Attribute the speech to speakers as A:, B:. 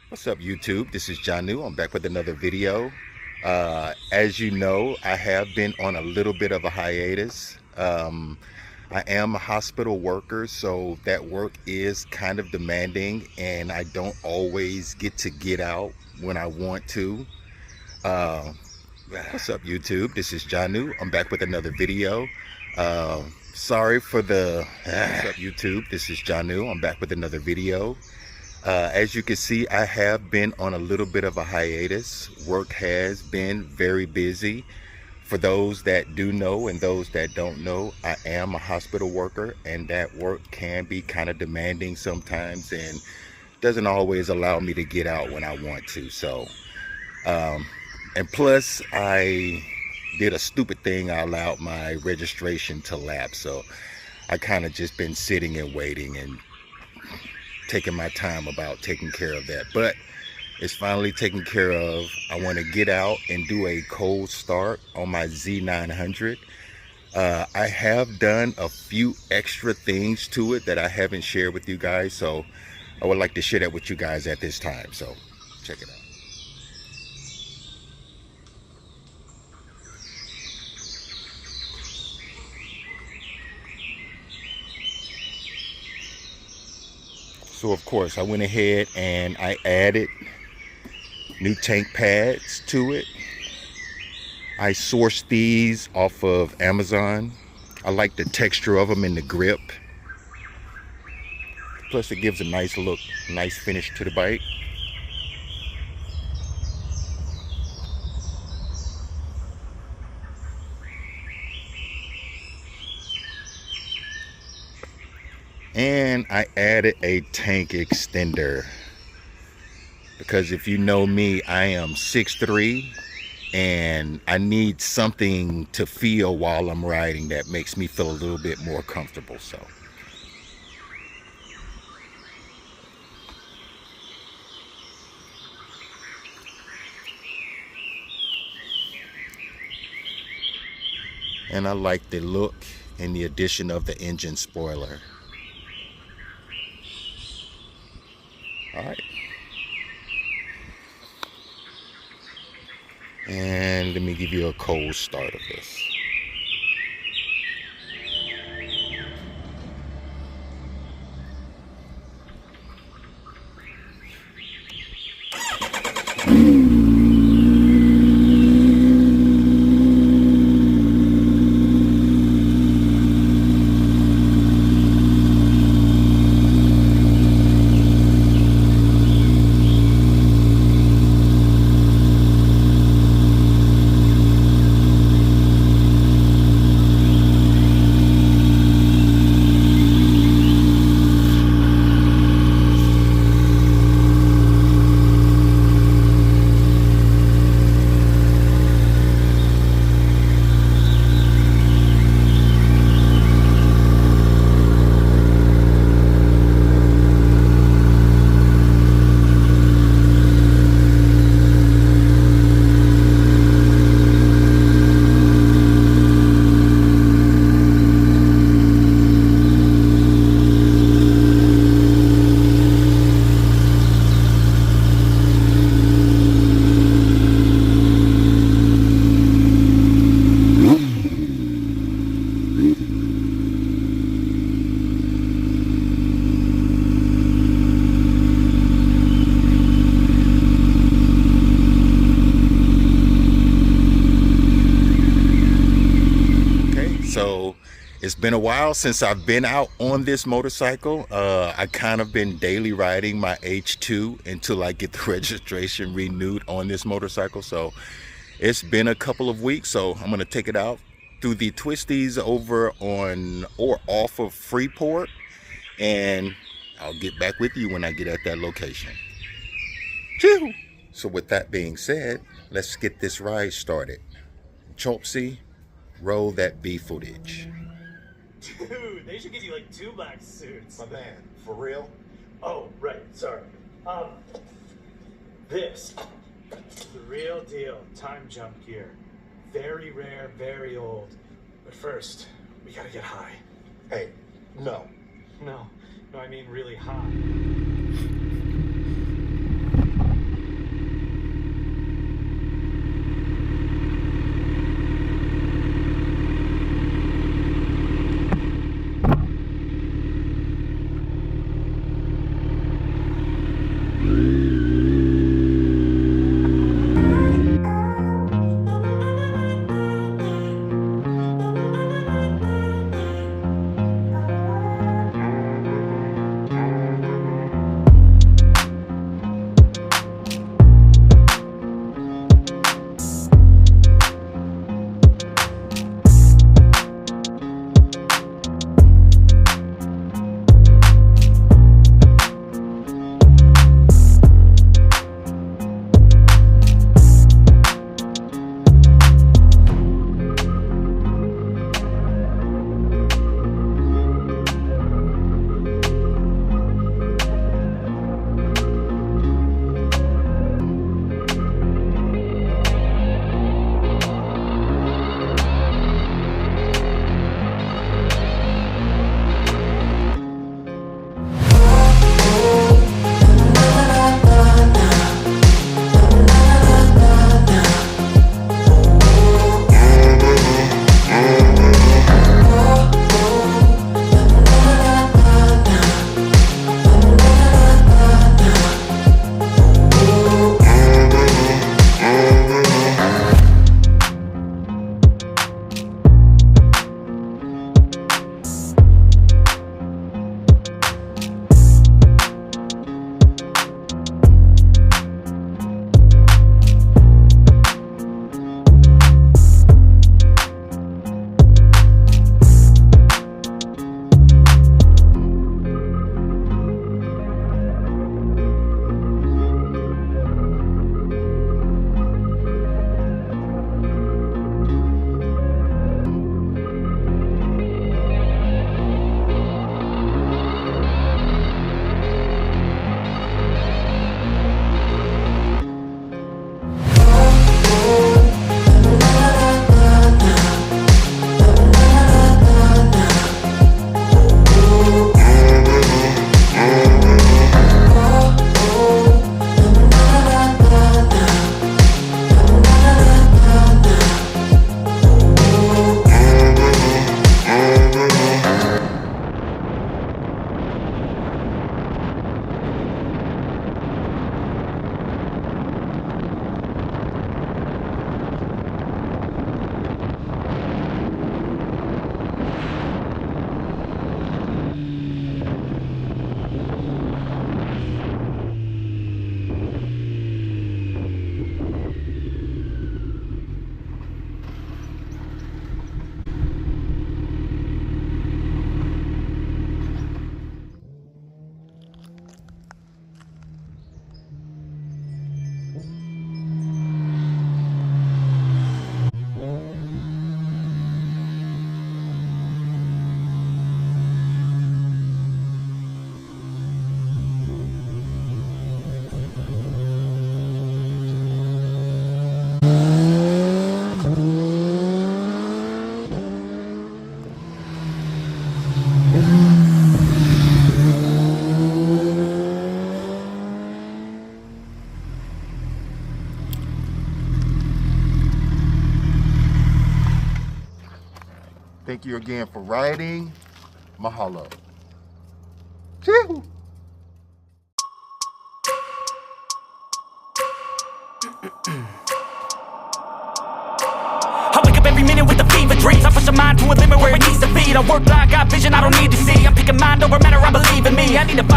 A: What's up, YouTube? This is Janu. I'm back with another video. As you know, I have been on a little bit of a hiatus. I am a hospital worker, so that work is kind of demanding, and I don't always get out when I want to. Uh, what's up, YouTube? This is Janu. I'm back with another video. Sorry for the... What's up, YouTube? This is Janu. I'm back with another video. As you can see, I have been on a little bit of a hiatus. Work has been very busy. For those that do know and those that don't know, I am a hospital worker, and that work can be kind of demanding sometimes and doesn't always allow me to get out when I want to. So, and plus I did a stupid thing. I allowed my registration to lapse. So I kind of just been sitting and waiting and taking my time about taking care of that, but it's finally taken care of. I want to get out and do a cold start on my Zed900. I have done a few extra things to it that I haven't shared with you guys, so I would like to share that with you guys at this time. So check it out. So of course I went ahead and I added new tank pads to it. I sourced these off of Amazon. I like the texture of them and the grip. Plus it gives a nice look, nice finish to the bike. And I added a tank extender, because if you know me, I am 6'3", and I need something to feel while I'm riding that makes me feel a little bit more comfortable. So and I like the look and the addition of the engine spoiler. All right. And let me give you a cold start of this. So it's been a while since I've been out on this motorcycle. I kind of been daily riding my H2 until I get the registration renewed on this motorcycle. So it's been a couple of weeks, so I'm going to take it out through the twisties over on or off of Freeport, and I'll get back with you when I get at that location. Choo! So with that being said, let's get this ride started. Chopsy, roll that B footage.
B: Dude, they should give you like 2 black suits.
C: My man, for real?
B: Oh, right, sorry. This, the real deal time jump gear. Very rare, very old. But first, we gotta get high.
C: Hey, no.
B: No, I mean really high.
A: thank you again for riding. Mahalo. Chee-hoo.
D: I wake up every minute with the fever dreams. I push my mind to a limit where it needs to be. I work blind, got vision I don't need to see. I'm picking mind over matter, I believe in me. I need to find